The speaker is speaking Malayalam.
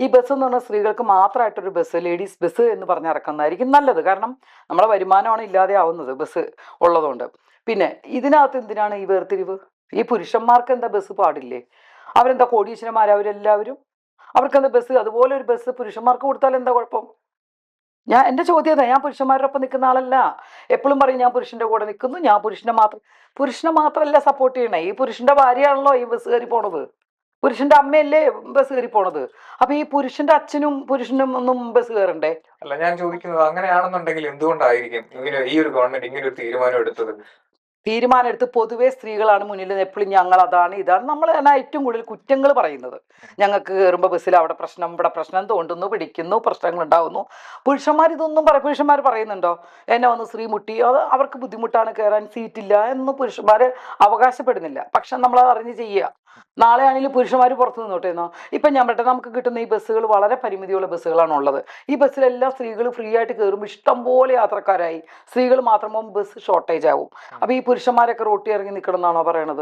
ഈ ബസ് എന്ന് പറഞ്ഞാൽ സ്ത്രീകൾക്ക് മാത്രമായിട്ടൊരു ബസ്, ലേഡീസ് ബസ് എന്ന് പറഞ്ഞിറക്കുന്നതായിരിക്കും നല്ലത്. കാരണം നമ്മളെ വരുമാനമാണ് ഇല്ലാതെ ആവുന്നത് ബസ് ഉള്ളതുകൊണ്ട്. പിന്നെ ഇതിനകത്ത് എന്തിനാണ് ഈ വേർതിരിവ്? ഈ പുരുഷന്മാർക്ക് എന്താ ബസ് പാടില്ലേ? അവരെന്താ കോടീശ്വരന്മാർ അവരെല്ലാവരും? അവർക്കെന്താ ബസ്? അതുപോലെ ഒരു ബസ് പുരുഷന്മാർക്ക് കൊടുത്താൽ എന്താ കുഴപ്പം? എൻ്റെ ചോദ്യം അതാ. ഞാൻ പുരുഷന്മാരുടെ ഒപ്പം നിൽക്കുന്ന ആളല്ല. എപ്പോഴും പറയും ഞാൻ പുരുഷന്റെ കൂടെ നിൽക്കുന്നു, ഞാൻ പുരുഷനെ മാത്രമല്ല സപ്പോർട്ട് ചെയ്യണേ, ഈ പുരുഷന്റെ ഭാര്യയാണല്ലോ ഈ ബസ് കയറി പോണത്, പുരുഷന്റെ അമ്മയല്ലേ ബസ് കയറി പോണത്. അപ്പൊ ഈ പുരുഷന്റെ അച്ഛനും പുരുഷനും ഒന്നും ബസ് കയറണ്ടേ? അല്ല, ഞാൻ ചോദിക്കുന്നത് അങ്ങനെയാണെന്നുണ്ടെങ്കിൽ എന്തുകൊണ്ടായിരിക്കും ഇങ്ങനെ ഈ ഒരു ഗവൺമെന്റ് ഇങ്ങനെ ഒരു തീരുമാനം എടുത്തത്? തീരുമാനമെടുത്ത് പൊതുവെ സ്ത്രീകളാണ് മുന്നിൽ എപ്പോഴും ഞങ്ങൾ അതാണ് ഇതാണ് നമ്മൾ തന്നെ ഏറ്റവും കൂടുതൽ കുറ്റങ്ങൾ പറയുന്നത്. ഞങ്ങൾക്ക് കയറുമ്പോൾ ബസ്സിൽ അവിടെ പ്രശ്നം ഇവിടെ പ്രശ്നം തോണ്ടുന്നു പിടിക്കുന്നു പ്രശ്നങ്ങൾ ഉണ്ടാകുന്നു. പുരുഷന്മാർ ഇതൊന്നും പുരുഷന്മാർ പറയുന്നുണ്ടോ എന്നെ വന്ന് സ്ത്രീ മുട്ടി, അത് അവർക്ക് ബുദ്ധിമുട്ടാണ് കയറാൻ സീറ്റില്ല എന്ന് പുരുഷന്മാർ അവകാശപ്പെടുന്നില്ല. പക്ഷെ നമ്മളത് അറിഞ്ഞ് ചെയ്യുക. നാളെ ആണെങ്കിലും പുരുഷന്മാർ പുറത്ത് നിന്നോട്ടേന്നോ. ഇപ്പം ഞാൻ പറയട്ടെ, നമുക്ക് കിട്ടുന്ന ഈ ബസ്സുകൾ വളരെ പരിമിതിയുള്ള ബസ്സുകളാണ് ഉള്ളത്. ഈ ബസ്സിലെല്ലാം സ്ത്രീകൾ ഫ്രീ ആയിട്ട് കയറുമ്പോൾ ഇഷ്ടം പോലെ യാത്രക്കാരായി, സ്ത്രീകൾ മാത്രമാകുമ്പോൾ ബസ് ഷോർട്ടേജ് ആവും. അപ്പോൾ ഈ പുരുഷന്മാരൊക്കെ റോട്ടി ഇറങ്ങി നിൽക്കണം എന്നാണോ പറയണത്?